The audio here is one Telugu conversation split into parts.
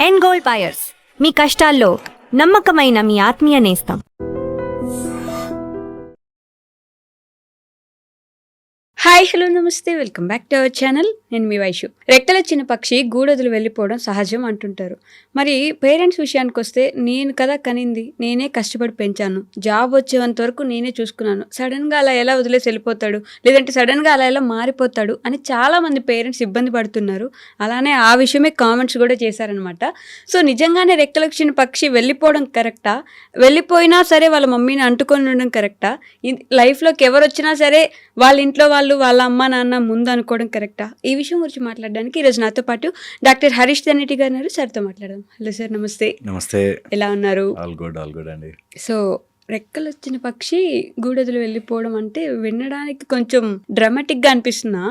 అండ్ గోల్డ్ బయర్స్, మీ కష్టాల్లో నమ్మకమైన మీ ఆత్మీయ నేస్తం. హాయ్, హలో, నమస్తే, welcome back to our channel. నేను మీ వైషు. రెక్కల చిన్న పక్షి గూడొదులు వెళ్ళిపోవడం సహజం అంటుంటారు. మరి పేరెంట్స్ విషయానికి వస్తే, నేను కదా కనింది, నేనే కష్టపడి పెంచాను, జాబ్ వచ్చేంత వరకు నేనే చూసుకున్నాను, సడన్గా అలా ఎలా వదిలేసి వెళ్ళిపోతాడు, లేదంటే సడన్గా అలా ఎలా మారిపోతాడు అని చాలామంది పేరెంట్స్ ఇబ్బంది పడుతున్నారు. అలానే ఆ విషయమే కామెంట్స్ కూడా చేశారనమాట. సో నిజంగానే రెక్కల చిన్న పక్షి వెళ్ళిపోవడం కరెక్టా? వెళ్ళిపోయినా సరే వాళ్ళ మమ్మీని అంటుకొని ఉండడం కరెక్టా? లైఫ్లోకి ఎవరు వచ్చినా సరే వాళ్ళ ఇంట్లో వాళ్ళు వాళ్ళ అమ్మ నాన్న ముందు అనుకోవడం కరెక్టా? ఈ విషయం గురించి మాట్లాడడానికి ఈరోజు నాతో పాటు డాక్టర్ హరీష్ తెన్నేటి గారు ఉన్నారు. సార్తో మాట్లాడదాం. హలో సార్, నమస్తే. నమస్తే. ఎలా ఉన్నారు? ఆల్ గుడ్ అండి. సో రెక్కలు వచ్చిన పక్షి గూడొదులు వెళ్ళిపోవడం అంటే వినడానికి కొంచెం డ్రామాటిక్గా అనిపిస్తున్నా,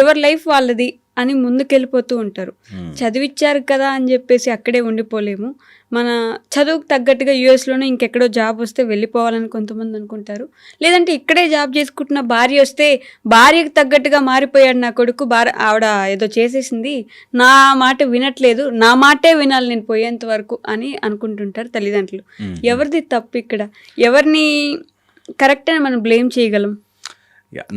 ఎవరి లైఫ్ వాళ్ళది అని ముందుకెళ్ళిపోతూ ఉంటారు. చదివిచ్చారు కదా అని చెప్పేసి అక్కడే ఉండిపోలేము. మన చదువుకు తగ్గట్టుగా యూఎస్లోనే ఇంకెక్కడో జాబ్ వస్తే వెళ్ళిపోవాలని కొంతమంది అనుకుంటారు. లేదంటే ఇక్కడే జాబ్ చేసుకుంటున్న భార్య వస్తే భార్యకు తగ్గట్టుగా మారిపోయాడు నా కొడుకు, ఆవిడ ఏదో చేసేసింది, నా మాట వినట్లేదు, నా మాటే వినాలి నేను పోయేంత వరకు అని అనుకుంటుంటారు తల్లిదండ్రులు. ఎవరిది తప్పు ఇక్కడ? ఎవరిని కరెక్ట్ అని మనం బ్లేమ్ చేయగలం?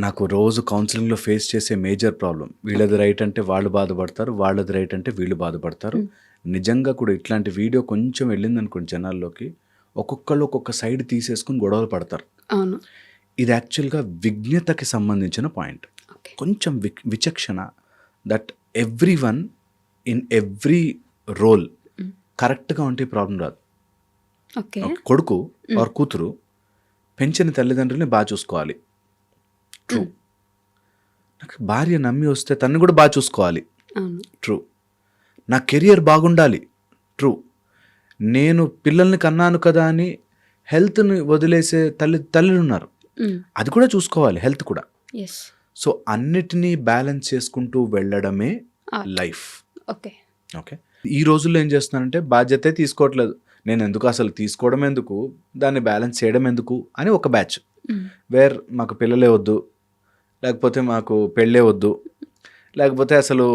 నాకు రోజు కౌన్సిలింగ్లో ఫేస్ చేసే మేజర్ ప్రాబ్లం, వీళ్ళది రైట్ అంటే వాళ్ళు బాధపడతారు, వాళ్ళది రైట్ అంటే వీళ్ళు బాధపడతారు. నిజంగా కూడా ఇట్లాంటి వీడియో కొంచెం వెళ్ళింది అనుకోండి జనాల్లోకి, ఒక్కొక్కళ్ళు ఒక్కొక్క సైడ్ తీసేసుకుని గొడవలు పడతారు. అవును, ఇది యాక్చువల్గా విజ్ఞతకి సంబంధించిన పాయింట్. కొంచెం విచక్షణ, that every one in every role కరెక్ట్గా ఉంటే ప్రాబ్లం రాదు. కొడుకు ఆర్ కూతురు పెంచిన తల్లిదండ్రులని బాగా చూసుకోవాలి, ట్రూ. నాకు భార్య నమ్మి వస్తే తను కూడా బాగా చూసుకోవాలి, ట్రూ. నా కెరియర్ బాగుండాలి, ట్రూ. నేను పిల్లల్ని కన్నాను కదా అని హెల్త్ని వదిలేసే తల్లులు ఉన్నారు, అది కూడా చూసుకోవాలి, హెల్త్ కూడా. సో అన్నిటినీ బ్యాలెన్స్ చేసుకుంటూ వెళ్ళడమే లైఫ్. ఓకే. ఈ రోజుల్లో ఏం చేస్తున్నానంటే బాధ్యతే తీసుకోవట్లేదు. నేను ఎందుకు అసలు తీసుకోవడం ఎందుకు, దాన్ని బ్యాలెన్స్ చేయడం ఎందుకు అని ఒక బ్యాచ్. వేర్ మాకు పిల్లలే వద్దు, లేకపోతే మాకు పెళ్ళే వద్దు, లేకపోతే అసలు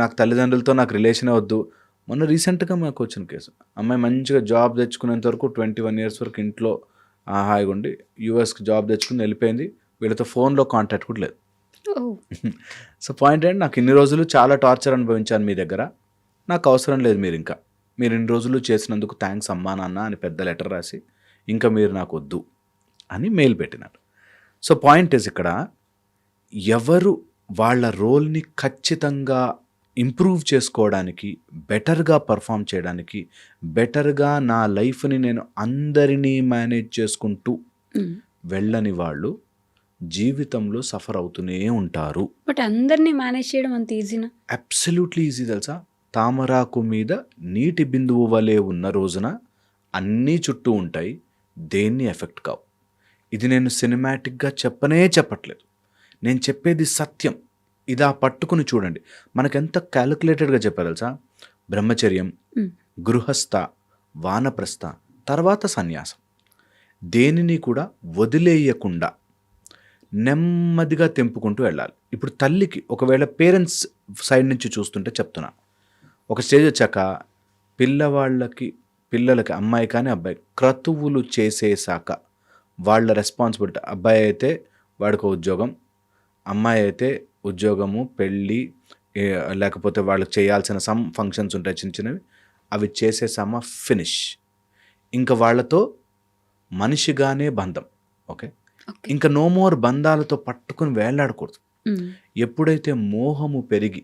నాకు తల్లిదండ్రులతో నాకు రిలేషనే వద్దు. మొన్న రీసెంట్గా మాకు వచ్చిన కేసు, అమ్మాయి మంచిగా జాబ్ తెచ్చుకునేంత వరకు 21 years వరకు ఇంట్లో హాయిగా ఉండి యూఎస్కి జాబ్ తెచ్చుకుని వెళ్ళిపోయింది. వీళ్ళతో ఫోన్లో కాంటాక్ట్ కూడా లేదు. సో పాయింట్ ఏంటి, నాకు ఇన్ని రోజులు చాలా టార్చర్ అనుభవించాను మీ దగ్గర, నాకు అవసరం లేదు మీరు ఇన్ని రోజులు చేసినందుకు థ్యాంక్స్ అమ్మా నాన్న అని పెద్ద లెటర్ రాసి ఇంకా మీరు నాకు వద్దు అని మెయిల్ పెట్టినారు. సో పాయింట్ ఇస్, ఇక్కడ ఎవరు వాళ్ళ రోల్ని ఖచ్చితంగా ఇంప్రూవ్ చేసుకోవడానికి, బెటర్గా పర్ఫామ్ చేయడానికి, బెటర్గా నా లైఫ్ని నేను అందరినీ మేనేజ్ చేసుకుంటూ వెళ్ళని వాళ్ళు జీవితంలో సఫర్ అవుతూనే ఉంటారు. బట్ అందరినీ మేనేజ్ చేయడం అంత ఈజీనా? Absolutely easy. తెలుసా, తామరాకు మీద నీటి బిందువు వలె ఉన్న రోజున అన్నీ చుట్టూ ఉంటాయి, దేన్ని ఎఫెక్ట్ కావు. ఇది నేను సినిమాటిక్గా చెప్పట్లేదు, నేను చెప్పేది సత్యం. ఇదా పట్టుకుని చూడండి. మనకెంత క్యాలిక్యులేటెడ్గా చెప్పారు తెలుసా? బ్రహ్మచర్యం, గృహస్థ, వానప్రస్థ, తర్వాత సన్యాసం, దేనిని కూడా వదిలేయకుండా నెమ్మదిగా తెంపుకుంటూ వెళ్ళాలి. ఇప్పుడు తల్లికి ఒకవేళ పేరెంట్స్ సైడ్ నుంచి చూస్తుంటే చెప్తున్నా, ఒక స్టేజ్ వచ్చాక పిల్లలకి అమ్మాయి కానీ అబ్బాయి క్రతువులు చేసేసాక వాళ్ళ రెస్పాన్సిబిలిటీ, అబ్బాయి అయితే వాడికి ఉద్యోగం, అమ్మాయి అయితే ఉద్యోగము, పెళ్ళి, లేకపోతే వాళ్ళకి చేయాల్సిన సమ్ ఫంక్షన్స్ ఉంటాయి చిన్న చిన్నవి, అవి చేసేసామా ఫినిష్. ఇంకా వాళ్ళతో మనిషిగానే బంధం. ఓకే, ఇంకా నో మోర్ బంధాలతో పట్టుకుని వేలాడకూడదు. ఎప్పుడైతే మోహము పెరిగి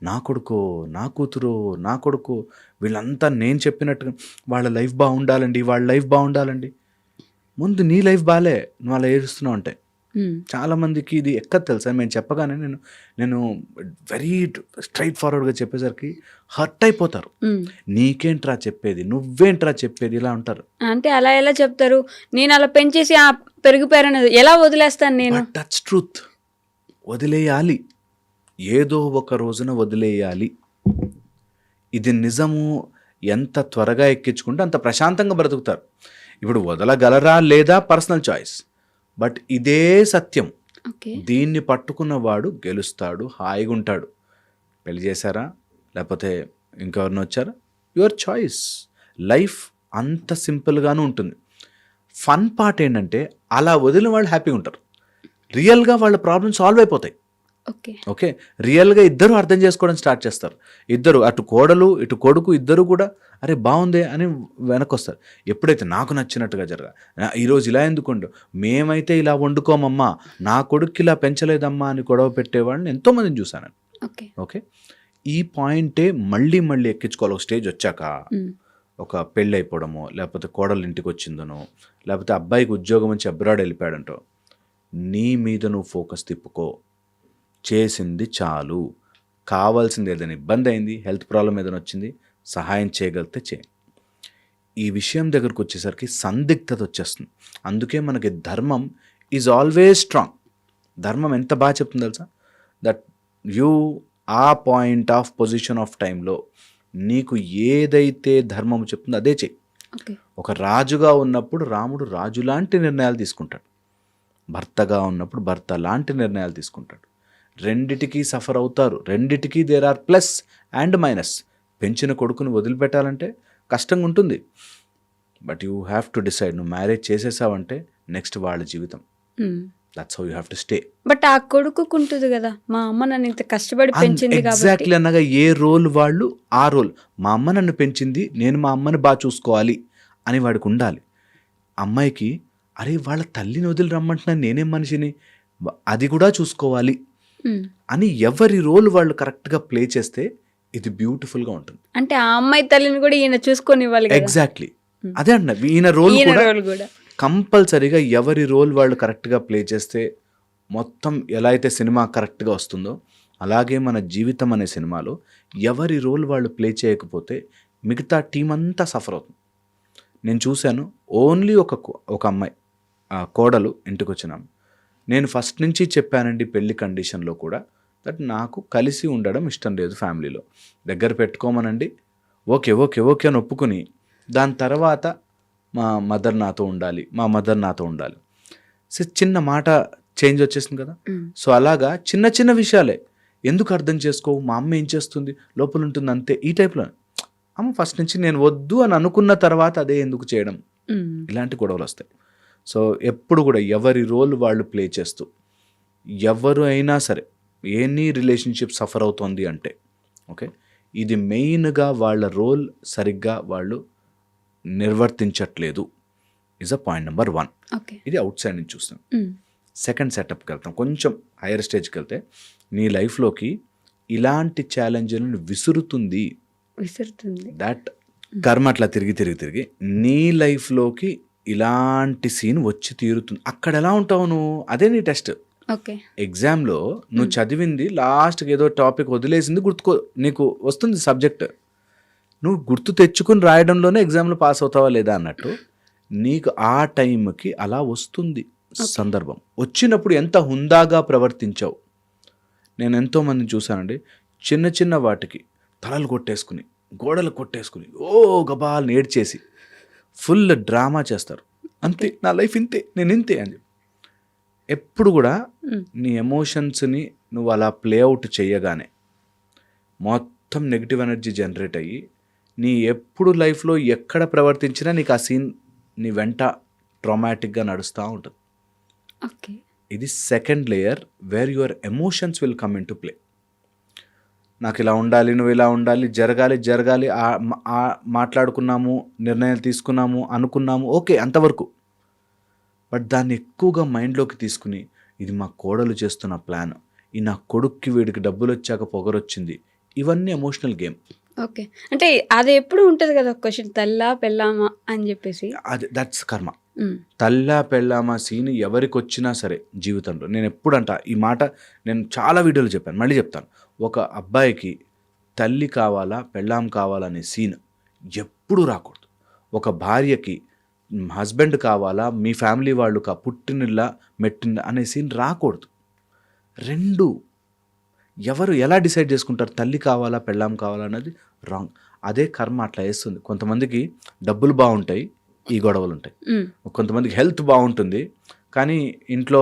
నా కొడుకో నా కూతురో నా కొడుకో వీళ్ళంతా నేను చెప్పినట్టుగా వాళ్ళ లైఫ్ బాగుండాలండి, ముందు నీ లైఫ్ బాలే, నువ్వు అలా ఏడుస్తున్నావు అంటే చాలామందికి ఇది ఎక్కదు తెలుసా. మేము చెప్పగానే నేను వెరీ స్ట్రైట్ ఫార్వర్డ్గా చెప్పేసరికి హర్ట్ అయిపోతారు. నీకేంట్రా చెప్పేది, నువ్వేంట్రా చెప్పేది, ఇలా ఉంటారు. అంటే అలా ఎలా చెప్తారు? నేను అలా పెంచేసి పెరిగిపోయారనేది ఎలా వదిలేస్తాను నేను? That's truth. వదిలేయాలి, ఏదో ఒక రోజున వదిలేయాలి. ఇది నిజము. ఎంత త్వరగా ఎక్కించుకుంటే అంత ప్రశాంతంగా బ్రతుకుతారు. ఇప్పుడు వదలగలరా లేదా పర్సనల్ చాయిస్, బట్ ఇదే సత్యం. దీన్ని పట్టుకున్నవాడు గెలుస్తాడు, హాయిగా ఉంటాడు. పెళ్లి చేశారా, లేకపోతే ఇంకెవరిని వచ్చారా, యువర్ చాయిస్. లైఫ్ అంత సింపుల్గానే ఉంటుంది. ఫన్ పార్ట్ ఏంటంటే అలా వదిలిన వాళ్ళు హ్యాపీగా ఉంటారు. రియల్గా వాళ్ళ ప్రాబ్లమ్ సాల్వ్ అయిపోతాయి. ఓకే. ఓకే, రియల్గా ఇద్దరు అర్థం చేసుకోవడం స్టార్ట్ చేస్తారు. ఇద్దరు, అటు కోడలు ఇటు కొడుకు, ఇద్దరు కూడా అరే బాగుందే అని వెనక్కి వస్తారు. ఎప్పుడైతే నాకు నచ్చినట్టుగా ఈరోజు ఇలా ఎందుకుండు, మేమైతే ఇలా వండుకోమమ్మా, నా కొడుక్కి ఇలా పెంచలేదమ్మా అని గొడవ పెట్టేవాళ్ళని ఎంతోమందిని చూశాను. ఓకే. ఓకే, ఈ పాయింటే మళ్ళీ మళ్ళీ ఎక్కించుకోవాలి. ఒక స్టేజ్ వచ్చాక, ఒక పెళ్ళి అయిపోవడమో, లేకపోతే కోడలు ఇంటికి వచ్చిందనో, లేకపోతే అబ్బాయికి ఉద్యోగం వచ్చి అబ్రాడ్ వెళ్ళిపోయాడంటో, నీ మీద నువ్వు ఫోకస్ తిప్పుకో. చేసింది చాలు. కావాల్సింది ఏదైనా ఇబ్బంది అయింది, హెల్త్ ప్రాబ్లం ఏదైనా వచ్చింది, సహాయం చేయగలిగితే చేయి. ఈ విషయం దగ్గరకు వచ్చేసరికి సందిగ్ధత వచ్చేస్తుంది. అందుకే మనకి ధర్మం ఈజ్ ఆల్వేస్ స్ట్రాంగ్. ధర్మం ఎంత బాగా చెప్తుంది తెలుసా, దట్ యూ ఆ పాయింట్ ఆఫ్ పొజిషన్ ఆఫ్ టైంలో నీకు ఏదైతే ధర్మం చెప్తుందో అదే చెయ్యి. ఒక రాజుగా ఉన్నప్పుడు రాముడు రాజు లాంటి నిర్ణయాలు తీసుకుంటాడు, భర్తగా ఉన్నప్పుడు భర్త లాంటి నిర్ణయాలు తీసుకుంటాడు. రెండిటికి సఫర్ అవుతారు, రెండిటికి there are plus and minus. పెంచిన కొడుకుని వదిలిపెట్టాలంటే కష్టంగా ఉంటుంది, but you have to decide. నువ్వు మ్యారేజ్ చేసేసావంటే నెక్స్ట్ వాళ్ళ జీవితం. That's how you have to stay. But ఆ కొడుకుకు ఉంటుంది కదా, మా అమ్మ నన్ను ఇంత కష్టపడి పెంచింది. ఎగ్జాక్ట్లీ అన్నగా ఏ రోల్ వాళ్ళు ఆ రోల్. మా అమ్మ నన్ను పెంచింది, నేను మా అమ్మని బాగా చూసుకోవాలి అని వాడికి ఉండాలి. అమ్మాయికి అరే వాళ్ళ తల్లిని వదిలి రమ్మంటున్నాను, నేనేం మనిషిని, అది కూడా చూసుకోవాలి అని ఎవరి రోల్ వాళ్ళు కరెక్ట్గా ప్లే చేస్తే ఇది బ్యూటిఫుల్గా ఉంటుంది. అంటే ఆ అమ్మాయి తల్లిని కూడా ఈయన చూసుకొని ఇవ్వాలి. ఎగ్జాక్ట్లీ అదే అన్న, ఈయన రోల్ కూడా కంపల్సరీగా ఎవరి రోల్ వాళ్ళు కరెక్ట్గా ప్లే చేస్తే మొత్తం ఎలా అయితే సినిమా కరెక్ట్గా వస్తుందో అలాగే మన జీవితం అనే సినిమాలో ఎవరి రోల్ వాళ్ళు ప్లే చేయకపోతే మిగతా టీం అంతా సఫర్ అవుతుంది. నేను చూశాను, ఓన్లీ ఒక అమ్మాయి కోడలు ఇంటికి వచ్చినాం. నేను ఫస్ట్ నుంచి చెప్పానండి పెళ్లి కండిషన్లో కూడా, దట్ నాకు కలిసి ఉండడం ఇష్టం లేదు ఫ్యామిలీలో, దగ్గర పెట్టుకోమనండి, ఓకే ఓకే ఓకే అని ఒప్పుకుని, దాని తర్వాత మా మదర్ నాతో ఉండాలి, మా మదర్ నాతో ఉండాలి. సో చిన్న మాట చేంజ్ వచ్చేసింది కదా. సో అలాగా చిన్న చిన్న విషయాలే ఎందుకు అర్థం చేసుకోవు, మా అమ్మ ఏం చేస్తుంది లోపల ఉంటుంది అంతే, ఈ టైప్లో. అమ్మ ఫస్ట్ నుంచి నేను వద్దు అని అనుకున్న తర్వాత అదే ఎందుకు చేయడం, ఇలాంటి గొడవలు వస్తాయి. సో ఎప్పుడు కూడా ఎవరి రోల్ వాళ్ళు ప్లే చేస్తూ, ఎవరు అయినా సరే ఎనీ రిలేషన్షిప్ సఫర్ అవుతుంది అంటే ఓకే, ఇది మెయిన్గా వాళ్ళ రోల్ సరిగ్గా వాళ్ళు నిర్వర్తించట్లేదు ఇస్ అ పాయింట్ నెంబర్ 1. ఇది అవుట్ సైడ్ నుంచి చూస్తాం. సెకండ్ సెటప్కి వెళ్తాం, కొంచెం హైయర్ స్టేజ్కి వెళ్తే, నీ లైఫ్లోకి ఇలాంటి ఛాలెంజ్లను విసురుతుంది. దట్ కర్మ అట్లా తిరిగి తిరిగి తిరిగి నీ లైఫ్లోకి ఇలాంటి సీన్ వచ్చి తీరుతుంది. అక్కడ ఎలా ఉంటావు నువ్వు, అదే నీ టెస్ట్. ఎగ్జామ్లో నువ్వు చదివింది లాస్ట్కి ఏదో టాపిక్ వదిలేసింది గుర్తుకో, నీకు వస్తుంది సబ్జెక్ట్, నువ్వు గుర్తు తెచ్చుకుని రాయడంలోనే ఎగ్జామ్లో పాస్ అవుతావా లేదా అన్నట్టు నీకు ఆ టైంకి అలా వస్తుంది సందర్భం. వచ్చినప్పుడు ఎంత హుందాగా ప్రవర్తించావు. నేను ఎంతోమందిని చూశానండి, చిన్న చిన్న వాటికి తలలు కొట్టేసుకుని, గోడలు కొట్టేసుకుని, గబాలు నేడ్చేసి ఫుల్ డ్రామా చేస్తారు. అంతే, నా లైఫ్ ఇంతే, నేను ఇంతే అని చెప్పి. ఎప్పుడు కూడా నీ ఎమోషన్స్ని నువ్వు అలా ప్లేఅవుట్ చేయగానే మొత్తం నెగిటివ్ ఎనర్జీ జనరేట్ అయ్యి నీ ఎప్పుడు లైఫ్లో ఎక్కడ ప్రవర్తించినా నీకు ఆ సీన్ నీ వెంట ట్రామాటిక్గా నడుస్తూ ఉంటుంది. ఇది second layer where your emotions will come into play. నాకు ఇలా ఉండాలి, నువ్వు ఇలా ఉండాలి, జరగాలి, మాట్లాడుకున్నాము, నిర్ణయాలు తీసుకున్నాము, అనుకున్నాము, ఓకే అంతవరకు. బట్ దాన్ని ఎక్కువగా మైండ్లోకి తీసుకుని, ఇది మా కోడలు చేస్తున్న ప్లాన్, ఈ నా కొడుక్కి వీడికి డబ్బులు వచ్చాక పొగరొచ్చింది, ఇవన్నీ ఎమోషనల్ గేమ్. ఓకే, అంటే అది ఎప్పుడు ఉంటుంది కదా క్వశ్చన్, తల్లా పెళ్ళామా అని చెప్పేసి. అది దట్స్ కర్మ. తల్లా పెళ్ళామా సీన్ ఎవరికి వచ్చినా సరే జీవితంలో, నేను ఎప్పుడంట ఈ మాట, నేను చాలా వీడియోలు చెప్పాను, మళ్ళీ చెప్తాను. ఒక అబ్బాయికి తల్లి కావాలా పెళ్ళాం కావాలనే సీన్ ఎప్పుడూ రాకూడదు. ఒక భార్యకి హస్బెండ్ కావాలా, మీ ఫ్యామిలీ వాళ్ళు పుట్టినిల్లా మెట్టిన అనే సీన్ రాకూడదు. రెండు ఎవరు ఎలా డిసైడ్ చేసుకుంటారు, తల్లి కావాలా పెళ్ళాం కావాలా అన్నది రాంగ్. అదే కర్మ అట్లా వేస్తుంది. కొంతమందికి డబ్బులు బాగుంటాయి, ఈ గొడవలు ఉంటాయి. కొంతమందికి హెల్త్ బాగుంటుంది, కానీ ఇంట్లో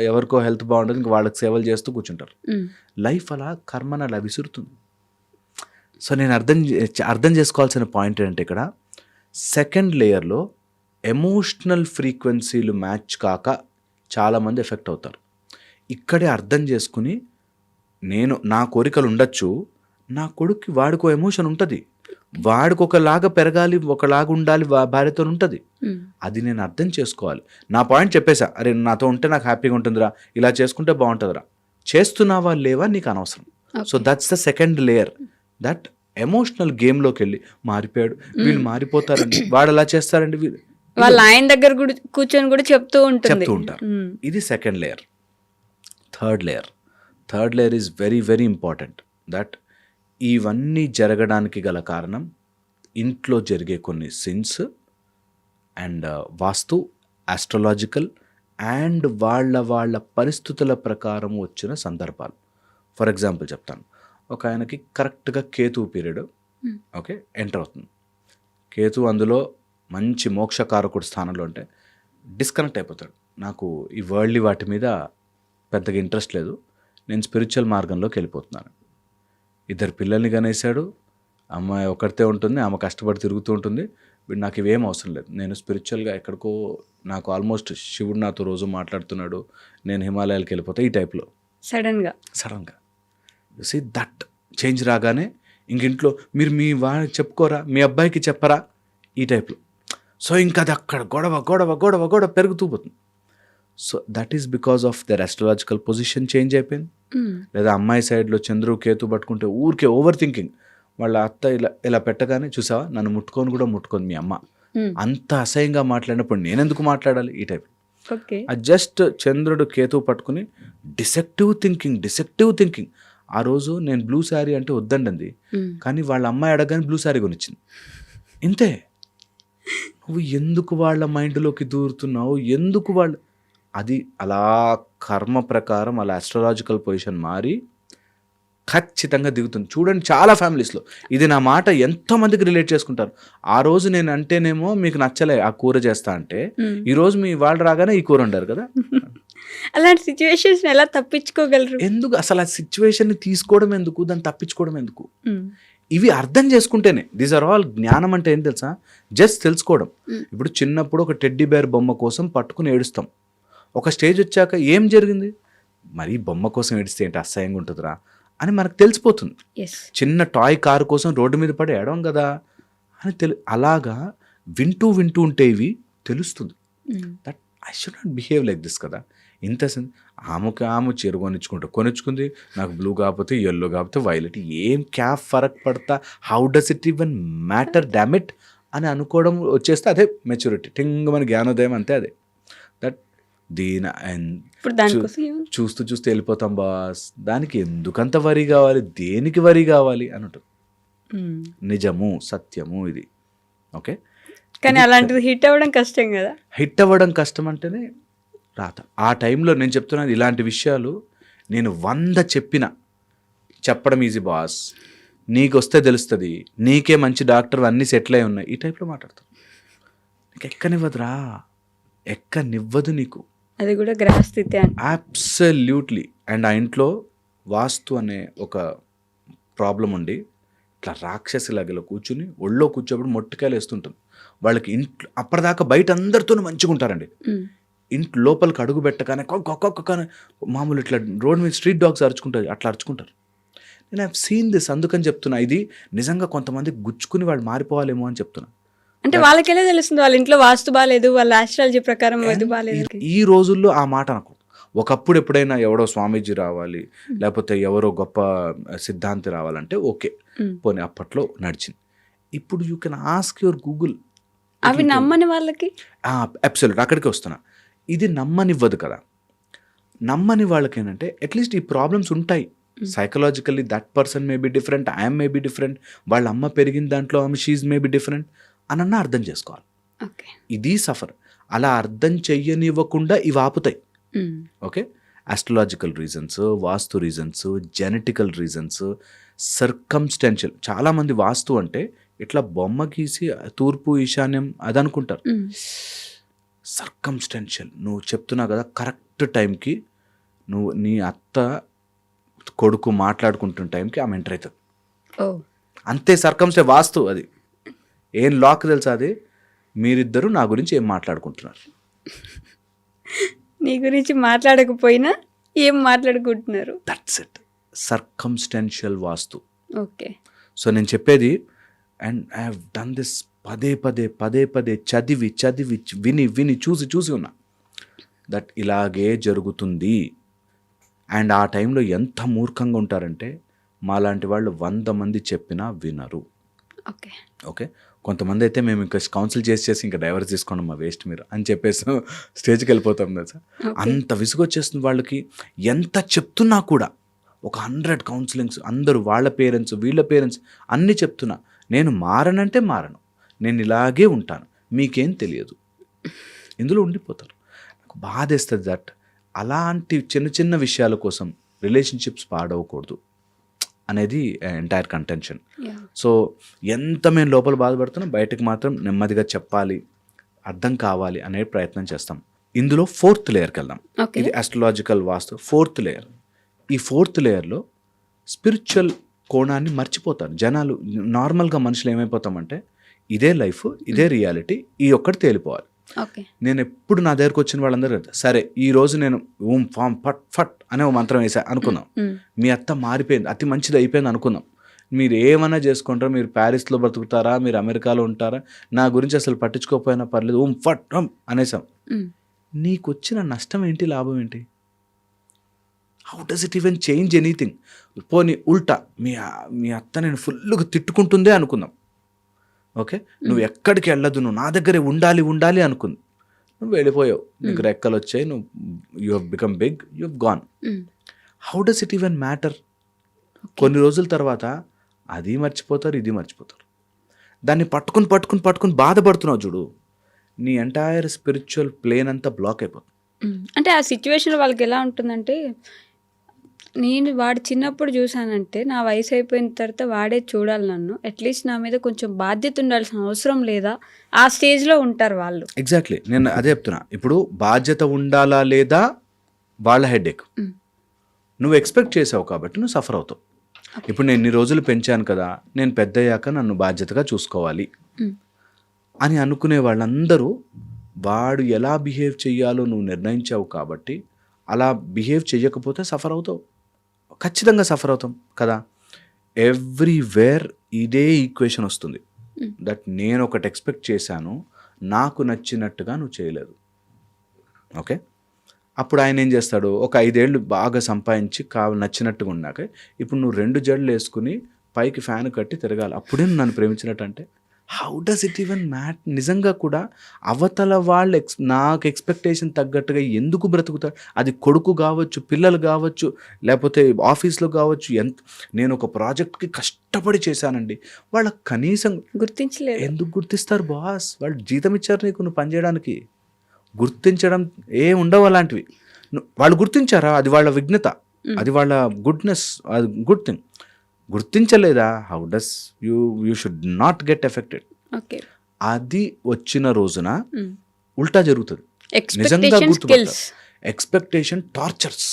ఎవరికో హెల్త్ బాగుంటుంది, ఇంక వాళ్ళకి సేవలు చేస్తూ కూర్చుంటారు. లైఫ్ అలా కర్మను అలా విసురుతుంది. సో నేను అర్థం చేసుకోవాల్సిన పాయింట్ ఏంటంటే ఇక్కడ సెకండ్ లేయర్లో ఎమోషనల్ ఫ్రీక్వెన్సీలు మ్యాచ్ కాక చాలామంది ఎఫెక్ట్ అవుతారు. ఇక్కడే అర్థం చేసుకుని నా కోరికలు ఉండొచ్చు, నా కొడుక్కి వాడికో ఎమోషన్ ఉంటుంది, వాడికి ఒకలాగా పెరగాలి, ఒకలాగా ఉండాలి, భార్యతో ఉంటుంది. అది నేను అర్థం చేసుకోవాలి. నా పాయింట్ చెప్పేసా, అరే నాతో ఉంటే నాకు హ్యాపీగా ఉంటుందిరా, ఇలా చేసుకుంటే బాగుంటుందిరా, చేస్తున్నావా లేవా నీకు అనవసరం. So that's the second layer, that emotional గేమ్లోకి వెళ్ళి మారిపోయాడు, వీళ్ళు మారిపోతారండి, వాడు అలా చేస్తారండి, వీళ్ళు వాళ్ళ ఆయన దగ్గర కూర్చొని కూడా చెప్తూ ఉంటారు. ఇది second layer. Third layer is very very important. That ఇవన్నీ జరగడానికి గల కారణం ఇంట్లో జరిగే కొన్ని since and vastu, astrological and వాళ్ళ పరిస్థితుల ప్రకారం వచ్చిన సందర్భాలు. ఫర్ ఎగ్జాంపుల్ చెప్తాను, ఒక ఆయనకి కరెక్ట్గా కేతు పీరియడ్ ఓకే ఎంటర్ అవుతుంది. కేతు అందులో మంచి మోక్షకారకుడు స్థానంలో ఉంటే డిస్కనెక్ట్ అయిపోతాడు. నాకు ఈ వరల్డ్లీ వాటి మీద పెద్దగా ఇంట్రెస్ట్ లేదు, నేను స్పిరిచువల్ మార్గంలోకి వెళ్ళిపోతున్నాను. 2 పిల్లల్ని కనేసాడు, అమ్మాయి ఒకరితే ఉంటుంది, ఆమె కష్టపడి తిరుగుతూ ఉంటుంది, వీడు నాకు ఇవేం అవసరం లేదు, నేను స్పిరిచువల్గా ఎక్కడికో, నాకు ఆల్మోస్ట్ శివుడు నాతో రోజు మాట్లాడుతున్నాడు, నేను హిమాలయాలకు వెళ్ళిపోతా, ఈ టైప్లో సడన్గా సీ దట్ చేంజ్ రాగానే ఇంట్లో మీరు మీ చెప్పుకోరా, మీ అబ్బాయికి చెప్పరా, ఈ టైప్లో. సో ఇంకా అది అక్కడ గొడవ పెరుగుతూ పోతుంది. So that is because of their astrological position change అయిపోయింది. లేదా అమ్మాయి సైడ్లో చంద్రుడు కేతు పట్టుకుంటే ఊరికే ఓవర్ థింకింగ్, వాళ్ళ అత్త ఇలా పెట్టగానే చూసావా నన్ను ముట్టుకొని మీ అమ్మ అంత అసహ్యంగా మాట్లాడినప్పుడు నేనెందుకు మాట్లాడాలి, ఈ టైప్. అది జస్ట్ చంద్రుడు కేతు పట్టుకుని డిసెక్టివ్ థింకింగ్. ఆ రోజు నేను బ్లూ శారీ అంటే వద్దండి, కానీ వాళ్ళ అమ్మాయి అడగగానే బ్లూ శారీ కొనిచ్చింది. ఇంతే. నువ్వు ఎందుకు వాళ్ళ మైండ్లోకి దూరుతున్నావు, ఎందుకు వాళ్ళు, అది అలా కర్మ ప్రకారం అలా ఆస్ట్రాలజికల్ పొజిషన్ మారి ఖచ్చితంగా దిగుతుంది. చూడండి చాలా ఫ్యామిలీస్లో ఇది నా మాట ఎంతోమందికి రిలేట్ చేసుకుంటారు. ఆ రోజు నేను అంటేనేమో మీకు నచ్చలే ఆ కూర చేస్తా అంటే, ఈ రోజు మీ వాళ్ళు రాగానే ఈ కూర వండారు కదా. అలాంటి సిచ్యువేషన్స్ ఎలా తప్పించుకోగలరు? ఎందుకు అసలు ఆ సిచ్యువేషన్ని తీసుకోవడం ఎందుకు, దాన్ని తప్పించుకోవడం ఎందుకు? ఇవి అర్థం చేసుకుంటేనే. దీస్ ఆర్ ఆల్ జ్ఞానం అంటే ఏం తెలుసా, జస్ట్ తెలుసుకోవడం. ఇప్పుడు చిన్నప్పుడు ఒక టెడ్డీ బేర్ బొమ్మ కోసం పట్టుకుని ఏడుస్తాం, ఒక స్టేజ్ వచ్చాక ఏం జరిగింది, మరి బొమ్మ కోసం ఏడిస్తే ఏంటి అసహ్యంగా ఉంటుందిరా అని మనకు తెలిసిపోతుంది. చిన్న టాయ్ కారు కోసం రోడ్డు మీద పడి ఏడవం కదా అని అలాగా వింటూ ఉంటే ఇవి తెలుస్తుంది. That I should not behave like this కదా. ఇంత ఆమె చీర కొనిచ్చుకుంది, నాకు బ్లూ కాకపోతే ఎల్లో కాకపోతే వైలెట్, ఏం క్యాప్ ఫరక్ పడతా, how does it even matter damn it అని అనుకోవడం వచ్చేస్తే అదే మెచ్యూరిటీ, టింగ్ మన జ్ఞానోదయం అంతే. అదే దట్ చూస్తూ వెళ్ళిపోతాం బాస్, దానికి ఎందుకంత వరి కావాలి, దేనికి వరి కావాలి అని ఉంటుంది. నిజము సత్యము ఇది. ఓకే, కానీ అలాంటిది హిట్ అవ్వడం కష్టం కదా. హిట్ అవ్వడం కష్టం అంటేనే రాత. ఆ టైంలో నేను చెప్తున్నాను, ఇలాంటి విషయాలు నేను 100 చెప్పడం ఈజీ బాస్, నీకు వస్తే తెలుస్తుంది, నీకే మంచి డాక్టర్ అన్నీ సెటిల్ అయి ఉన్నాయి, ఈ టైప్లో మాట్లాడతాను. నీకు ఎక్కనివ్వదు నీకు, అది కూడా గ్రహస్థితి. అబ్సల్యూట్లీ. అండ్ ఆ ఇంట్లో వాస్తు అనే ఒక ప్రాబ్లం ఉండి ఇట్లా రాక్షసిలాగా కూర్చుని ఒళ్ళో కూర్చోబడి మొట్టికాయలు వేస్తుంటుంది. వాళ్ళకి ఇంట్లో అప్పటిదాకా బయట అందరితో మంచిగా ఉంటారండి, ఇంట్లో లోపలికి అడుగు పెట్టగానే కొక్కనే మామూలు ఇట్లా రోడ్ మీద స్ట్రీట్ డాగ్స్ అరుచుకుంటారు, అట్లా అరుచుకుంటారు. నేను హ్యావ్ సీన్ దిస్, అందుకని చెప్తున్నా, ఇది నిజంగా కొంతమంది గుచ్చుకుని వాళ్ళు మారిపోవాలేమో అని చెప్తున్నా. అంటే వాళ్ళకెలా తెలుస్తుంది వాళ్ళ ఇంట్లో వాస్తు బాగాలేదు, వాళ్ళ ఆస్ట్రాలజీ ప్రకారం అది బాగాలేదు. ఈ రోజుల్లో ఆ మాట నాకు, ఒకప్పుడు ఎప్పుడైనా ఎవడో స్వామీజీ రావాలి, లేకపోతే ఎవరో గొప్ప సిద్ధాంతి రావాలంటే ఓకే, పోనీ అప్పట్లో నడిచింది. ఇప్పుడు you can ask your Google. అవి నమ్మని వాళ్ళకి అబ్సల్యూట్ అక్కడికి వస్తున్నా. ఇది నమ్మనివ్వదు కదా. నమ్మని వాళ్ళకి ఏంటంటే అట్లీస్ట్ ఈ ప్రాబ్లమ్స్ ఉంటాయి psychologically, that person may be different, I'm may be different, వాళ్ళ అమ్మ పెరిగిన దాంట్లో ఆమె షీజ్ మే బి డిఫరెంట్ అనన్నా అర్థం చేసుకోవాలి. ఇది సఫర్. అలా అర్థం చెయ్యనివ్వకుండా ఇవి ఆపుతాయి. ఓకే, ఆస్ట్రాలజికల్ రీజన్స్, వాస్తు రీజన్స్, జెనెటికల్ రీజన్స్, సర్కమ్స్టెన్షియల్. చాలామంది వాస్తు అంటే ఇట్లా బొమ్మ గీసి తూర్పు ఈశాన్యం అది అనుకుంటారు. సర్కమ్స్టెన్షియల్, నువ్వు చెప్తున్నావు కదా కరెక్ట్ టైంకి నీ అత్త కొడుకు మాట్లాడుకుంటున్న టైంకి ఆమె ఎంటర్ అవుతుంది. అంతే సర్కమ్స్టే వాస్తు అది. ఏం లాక్ తెలుసా అది? మీరిద్దరూ నా గురించి ఏం మాట్లాడుకుంటున్నారు. నీ గురించి మాట్లాడకపోయినా ఏం మాట్లాడుకుంటున్నారు. That's it. Circumstantial vastu. Okay. So నేను చెప్పేది, and I have done this పదే పదే చదివి విని చూసి ఉన్నా దట్ ఇలాగే జరుగుతుంది. అండ్ ఆ టైంలో ఎంత మూర్ఖంగా ఉంటారంటే మాలాంటి వాళ్ళు 100 మంది చెప్పినా వినరు. ఓకే. ఓకే, కొంతమంది అయితే మేము ఇంకా కౌన్సిల్ చేసి ఇంకా డైవర్స్ తీసుకోండి మా వేస్ట్ మీరు అని చెప్పేసి స్టేజ్కి వెళ్ళిపోతాం కదా సార్. అంత విసుగొచ్చేస్తుంది వాళ్ళకి. ఎంత చెప్తున్నా కూడా ఒక 100 కౌన్సిలింగ్స్, అందరూ వాళ్ళ పేరెంట్స్ వీళ్ళ పేరెంట్స్ అన్నీ చెప్తున్నా, నేను మారనంటే మారను, నేను ఇలాగే ఉంటాను, మీకేం తెలియదు, ఇందులో ఉండిపోతారు. నాకు బాధేస్తుంది దట్ అలాంటి చిన్న విషయాల కోసం రిలేషన్షిప్స్ పాడవకూడదు అనేది ఎంటైర్ కంటెన్షన్. సో ఎంత మేము లోపల బాధపడుతున్నాం, బయటకు మాత్రం నెమ్మదిగా చెప్పాలి, అర్థం కావాలి అనే ప్రయత్నం చేస్తాం. ఇందులో 4th లేయర్కి వెళ్దాం. ఇది ఆస్ట్రలాజికల్ వాస్తు 4th లేయర్. ఈ 4th లేయర్లో స్పిరిచువల్ కోణాన్ని మర్చిపోతారు జనాలు. నార్మల్గా మనుషులు ఏమైపోతామంటే ఇదే లైఫ్, ఇదే రియాలిటీ, ఈ ఒక్కటి తేలిపోవాలి. నేను ఎప్పుడు నా దగ్గరకు వచ్చిన వాళ్ళందరూ సరే ఈ రోజు నేను ఫామ్ ఫట్ ఫట్ అనే ఒక మంత్రం వేసా అనుకుందాం, మీ అత్త మారిపోయింది, అతి మంచిది అయిపోయింది అనుకుందాం, మీరు ఏమన్నా చేసుకుంటారా, మీరు ప్యారిస్లో బ్రతుకుతారా, మీరు అమెరికాలో ఉంటారా, నా గురించి అసలు పట్టించుకోకపోయినా పర్లేదు, ఫట్ అనేసాం. నీకు వచ్చిన నష్టం ఏంటి, లాభం ఏంటి? How does it even change anything? పోనీ ఉల్టా మీ అత్త నేను ఫుల్గా తిట్టుకుంటుందే అనుకుందాం. ఓకే, నువ్వు ఎక్కడికి వెళ్ళదు, నువ్వు నా దగ్గరే ఉండాలి అనుకుంది, నువ్వు వెళ్ళిపోయావు, నీకు రెక్కలు వచ్చాయి, నువ్వు you have become big, you have gone. How does it even matter? కొన్ని రోజుల తర్వాత అది మర్చిపోతారు, ఇది మర్చిపోతారు. దాన్ని పట్టుకుని బాధపడుతున్నావు చూడు, నీ ఎంటైర్ స్పిరిచువల్ ప్లేన్ అంతా బ్లాక్ అయిపోతుంది. అంటే ఆ సిచ్యువేషన్ వాళ్ళకి ఎలా ఉంటుందంటే, నేను వాడు చిన్నప్పుడు చూసానంటే నా వయసు అయిపోయిన తర్వాత వాడే చూడాలి నన్ను, అట్లీస్ట్ నా మీద కొంచెం బాధ్యత ఉండాల్సిన అవసరం లేదా, ఆ స్టేజ్లో ఉంటారు వాళ్ళు. ఎగ్జాక్ట్లీ, నేను అదే చెప్తున్నా. ఇప్పుడు బాధ్యత ఉండాలా లేదా వాళ్ళ హెడేక్. నువ్వు ఎక్స్పెక్ట్ చేసావు కాబట్టి నువ్వు సఫర్ అవుతావు. ఇప్పుడు నేను ఇన్ని రోజులు పెంచాను కదా, నేను పెద్ద అయ్యాక నన్ను బాధ్యతగా చూసుకోవాలి అని అనుకునే వాళ్ళందరూ వాడు ఎలా బిహేవ్ చెయ్యాలో నువ్వు నిర్ణయించావు కాబట్టి అలా బిహేవ్ చెయ్యకపోతే సఫర్ అవుతావు, ఖచ్చితంగా సఫర్ అవుతాం కదా. ఎవ్రీవేర్ ఇదే ఈక్వేషన్ వస్తుంది దట్ నేను ఒకటి ఎక్స్పెక్ట్ చేశాను, నాకు నచ్చినట్టుగా నువ్వు చేయలేదు. ఓకే, అప్పుడు ఆయన ఏం చేస్తాడు, ఒక 5 ఏళ్ళు బాగా సంపాదించి నచ్చినట్టుగా ఉన్నాక ఇప్పుడు నువ్వు 2 జడలు వేసుకుని పైకి ఫ్యాన్ కట్టి తిరగాలి, అప్పుడే నువ్వు నన్ను ప్రేమించినట్టు అంటే how does it even matter? నిజంగా కూడా అవతల వాళ్ళు నాకు ఎక్స్పెక్టేషన్ తగ్గట్టుగా ఎందుకు బ్రతుకుతాడు? అది కొడుకు కావచ్చు, పిల్లలు కావచ్చు, లేకపోతే ఆఫీస్లో కావచ్చు. నేను ఒక ప్రాజెక్ట్కి కష్టపడి చేశానండి, వాళ్ళకి కనీసం గుర్తించలేదు. ఎందుకు గుర్తిస్తారు బాస్? వాళ్ళు జీతం ఇచ్చారు నీకు, నువ్వు పనిచేయడానికి. గుర్తించడం ఉండవు అలాంటివి. వాళ్ళు గుర్తించారా, అది వాళ్ళ విఘ్నత, అది వాళ్ళ గుడ్నెస్, అది గుడ్ థింగ్. గుర్తించలేదా, how does you should not get affected. అది వచ్చిన రోజున ఉల్టా జరుగుతుంది. నిజంగా గుర్తుపడతావు, ఎక్స్పెక్టేషన్ టార్చర్స్.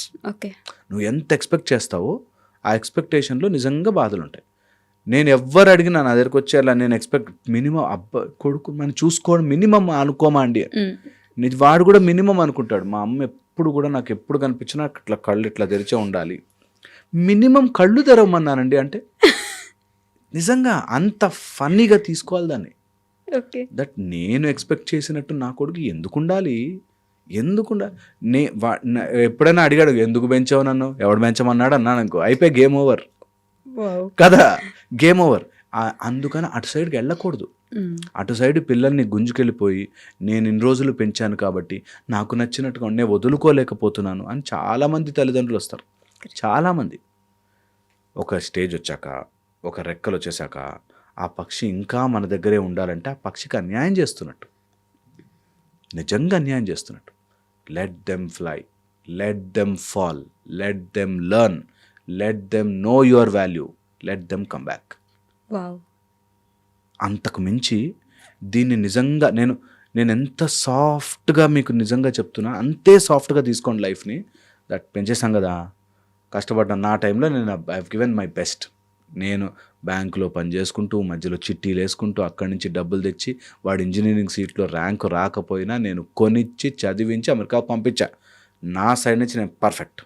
నువ్వు ఎంత ఎక్స్పెక్ట్ చేస్తావో ఆ ఎక్స్పెక్టేషన్లో నిజంగా బాధలు ఉంటాయి. నేను ఎవ్వరు అడిగినా నా దగ్గరకు వచ్చేలా నేను మినిమం కొడుకు మనం చూసుకోవడం మినిమం అనుకోమా అండి, వాడు కూడా మినిమం అనుకుంటాడు. మా అమ్మ ఎప్పుడు కూడా నాకు ఎప్పుడు కనిపించినా అట్లా కళ్ళు ఇట్లా తెరిచే ఉండాలి, మినిమం కళ్ళు తెరవమన్నానండి అంటే నిజంగా అంత ఫన్నీగా తీసుకోవాలి దాన్ని. దట్ నేను ఎక్స్పెక్ట్ చేసినట్టు నా కొడుకు ఎందుకు ఉండాలి. ఎప్పుడైనా అడిగాడు ఎందుకు పెంచావు నన్ను, ఎవడు పెంచమన్నాడు అన్నాను అనుకో, అయిపోయి గేమ్ ఓవర్ కదా, గేమ్ ఓవర్. అందుకని అటు సైడ్కి వెళ్ళకూడదు. అటు సైడ్ పిల్లల్ని గుంజుకెళ్ళిపోయి నేను ఇన్ని రోజులు పెంచాను కాబట్టి నాకు నచ్చినట్టుగా నేను వదులుకోలేకపోతున్నాను అని చాలామంది తల్లిదండ్రులు వస్తారు. చాలామంది ఒక స్టేజ్ వచ్చాక, ఒక రెక్కలు వచ్చేసాక ఆ పక్షి ఇంకా మన దగ్గరే ఉండాలంటే ఆ పక్షికి అన్యాయం చేస్తున్నట్టు, నిజంగా అన్యాయం చేస్తున్నట్టు. Let them fly, let them fall, let them learn, let them know your value, let them come back. అంతకు మించి దీన్ని నిజంగా నేను ఎంత సాఫ్ట్గా మీకు నిజంగా చెప్తున్నా, అంతే సాఫ్ట్గా తీసుకోండి లైఫ్ని. దట్ పెంచేసాం కదా, కష్టపడ్డా, నా టైంలో నేను I have given my best, నేను బ్యాంకులో పని చేసుకుంటూ మధ్యలో చిట్టీలు వేసుకుంటూ అక్కడి నుంచి డబ్బులు తెచ్చి వాడు ఇంజనీరింగ్ సీట్లో ర్యాంకు రాకపోయినా నేను కొనిచ్చి చదివించి అమెరికాకు పంపించా. నా సైడ్ నుంచి నేను పర్ఫెక్ట్.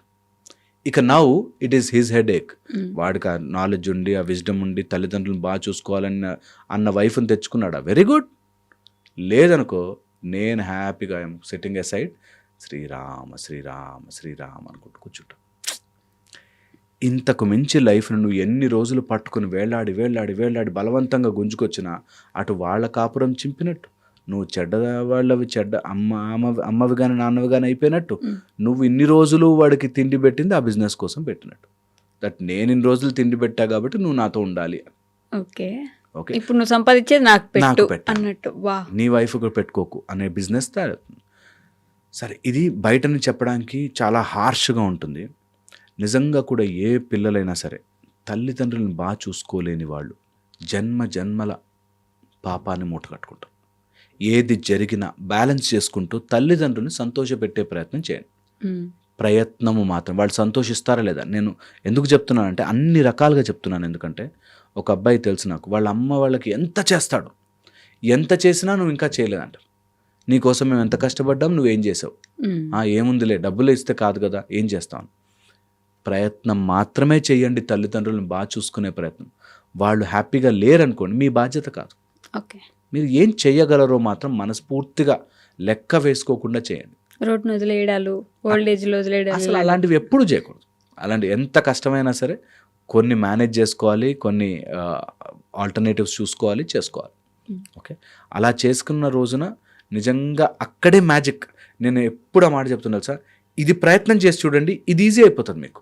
ఇక now it is his headache. వాడికి ఆ నాలెడ్జ్ ఉండి ఆ విజ్డమ్ ఉండి తల్లిదండ్రులను బాగా చూసుకోవాలన్న వైఫ్ని తెచ్చుకున్నాడా, వెరీ గుడ్. లేదనుకో నేను హ్యాపీగా I'm sitting aside, Srirama Srirama Srirama అనుకుంటూ కూర్చుంటా. ఇంతకు మించి లైఫ్ను నువ్వు ఎన్ని రోజులు పట్టుకుని వేలాడి వేలాడి వేలాడి బలవంతంగా గుంజుకొచ్చినా అటు వాళ్ళ కాపురం చింపినట్టు, నువ్వు చెడ్డ వాళ్ళవి చెడ్డ అమ్మవి కానీ నాన్నవి కానీ అయిపోయినట్టు, నువ్వు ఇన్ని రోజులు వాడికి తిండి పెట్టింది ఆ బిజినెస్ కోసం పెట్టినట్టు. దట్ నేను ఇన్ని రోజులు తిండి పెట్టా కాబట్టి నువ్వు నాతో ఉండాలి. ఓకే ఓకే, ఇప్పుడు నువ్వు సంపాదించేది నాకు పెట్టు అన్నట్టు. వా, నీ వైఫ్ కూడా పెట్టుకోకు అనే బిజినెస్ తయారవుతుంది. సరే, ఇది బయట నుంచి చెప్పడానికి చాలా హార్ష్గా ఉంటుంది. నిజంగా కూడా ఏ పిల్లలైనా సరే తల్లిదండ్రులను బాగా చూసుకోలేని వాళ్ళు జన్మ జన్మల పాపాన్ని మూటగట్టుకుంటారు. ఏది జరిగినా బ్యాలెన్స్ చేసుకుంటూ తల్లిదండ్రులను సంతోషపెట్టే ప్రయత్నం చేయండి. ప్రయత్నము మాత్రం. వాళ్ళు సంతోషిస్తారా లేదా, నేను ఎందుకు చెప్తున్నానంటే అన్ని రకాలుగా చెప్తున్నాను. ఎందుకంటే ఒక అబ్బాయి తెలుసు నాకు, వాళ్ళ అమ్మ వాళ్ళకి ఎంత చేస్తాడు, ఎంత చేసినా నువ్వు ఇంకా చేయలేదంటారు. నీకోసం మేము ఎంత కష్టపడ్డాం, నువ్వేం చేసావు, ఏముందిలే డబ్బులు ఇస్తే కాదు కదా, ఏం చేస్తాను. ప్రయత్నం మాత్రమే చేయండి, తల్లిదండ్రులను బాగా చూసుకునే ప్రయత్నం. వాళ్ళు హ్యాపీగా లేరనుకోండి, మీ బాధ్యత కాదు. ఓకే, మీరు ఏం చేయగలరో మాత్రం మనస్ఫూర్తిగా లెక్క వేసుకోకుండా చేయండి. రోడ్డును వదిలేయడాలు, ఓల్డ్ ఏజ్లో వదిలేయడాలు, అసలు అలాంటివి ఎప్పుడు చేయకూడదు. అలాంటి ఎంత కష్టమైనా సరే కొన్ని మేనేజ్ చేసుకోవాలి, కొన్ని ఆల్టర్నేటివ్స్ చూసుకోవాలి, చేసుకోవాలి. ఓకే, అలా చేసుకున్న రోజున నిజంగా అక్కడే మ్యాజిక్. నేను ఎప్పుడు ఆ మాట చెప్తున్నా సార్, ఇది ప్రయత్నం చేసి చూడండి, ఇది ఈజీ అయిపోతుంది మీకు.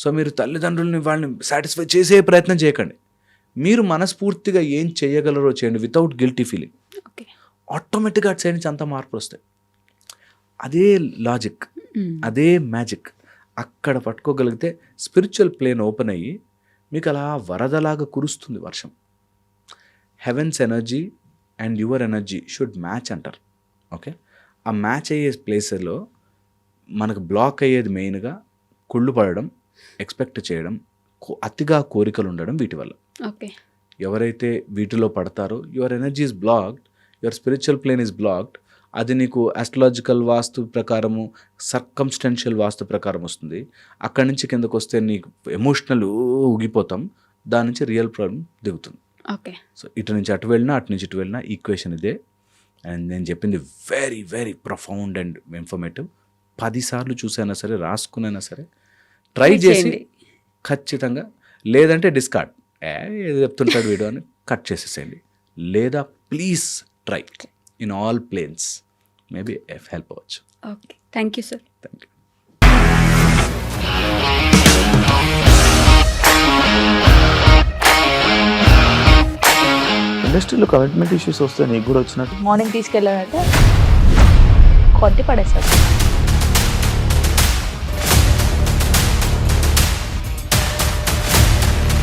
సో మీరు తల్లిదండ్రులని వాళ్ళని సాటిస్ఫై చేసే ప్రయత్నం చేయకండి. మీరు మనస్ఫూర్తిగా ఏం చేయగలరో చేయండి వితౌట్ గిల్టీ ఫీలింగ్. ఆటోమేటిక్గా అటు సైడ్ నుంచి అంతా మార్పులు వస్తాయి. అదే లాజిక్, అదే మ్యాజిక్. అక్కడ పట్టుకోగలిగితే స్పిరిచువల్ ప్లేన్ ఓపెన్ అయ్యి మీకు అలా వరదలాగా కురుస్తుంది వర్షం. Heaven's energy and your energy should match అంటారు. ఓకే, ఆ మ్యాచ్ అయ్యే ప్లేస్లో మనకు బ్లాక్ అయ్యేది మెయిన్గా కుళ్ళు పడడం, ఎక్స్పెక్ట్ చేయడం, అతిగా కోరికలు ఉండడం. వీటి వల్ల ఎవరైతే వీటిలో పడతారో your energy is blocked, your spiritual plane is blocked. అది నీకు ఆస్ట్రాలజికల్ వాస్తు ప్రకారము, సర్కమ్స్టెన్షియల్ వాస్తు ప్రకారం వస్తుంది. అక్కడి నుంచి కిందకు వస్తే నీకు ఎమోషనల్ ఊగిపోతాం, దాని నుంచి రియల్ ప్రాబ్లం దిగుతుంది. సో ఇటు నుంచి అటు వెళ్ళినా, అటు నుంచి ఇటు వెళ్ళినా ఈక్వేషన్ ఇదే. అండ్ నేను చెప్పింది very very profound and informative. 10 సార్లు చూసైనా సరే, రాసుకునైనా సరే ట్రై చేసి ఖచ్చితంగా, లేదంటే డిస్కార్డ్, ఏది చెప్తుంటాడు వీడియో అని కట్ చేసేసేయండి. లేదా please try in all planes, maybe help అవ్వచ్చు. Okay, thank you sir. Thank you. ఇండస్ట్రీలో కమిట్మెంట్ ఇష్యూస్ వస్తే నీకు కూడా వచ్చినట్టు మార్నింగ్ తీసుకెళ్ళాలంటే కొద్ది పడేసారు.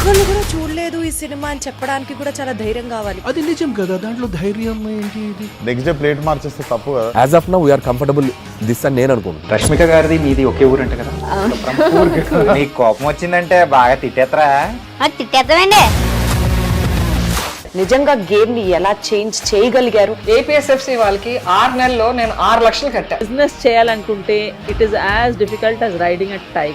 ఒక్కళ్ళు కూడా చూడలేదు ఈ సినిమా అని చెప్పడానికి కూడా చాలా ధైర్యం కావాలి. అది నిజం కదా, దాంట్లో ధైర్యం ఏంటి? ఇది నెక్స్ట్ డే ప్లేట్ మార్చేస్తే తప్పు కదా. As of now we are comfortable this అని నేను అనుకుంటున్నాను. రష్మిక గారిది మీది ఒకే ఊరంట కదా. నీకు కోపం వచ్చిందంటే బాగా తిట్టేత్తరా? తిట్టేద్దామండి. నిజంగా గేమ్ ని ఎలా చేంజ్ చేయగలిగారు? ఏపీఎస్ఎఫ్సి వాళ్ళకి 6 నెలల్లో నేను 6 లక్షలు కట్టా. బిజినెస్ చేయాలనుకుంటే it is as difficult as riding a tiger.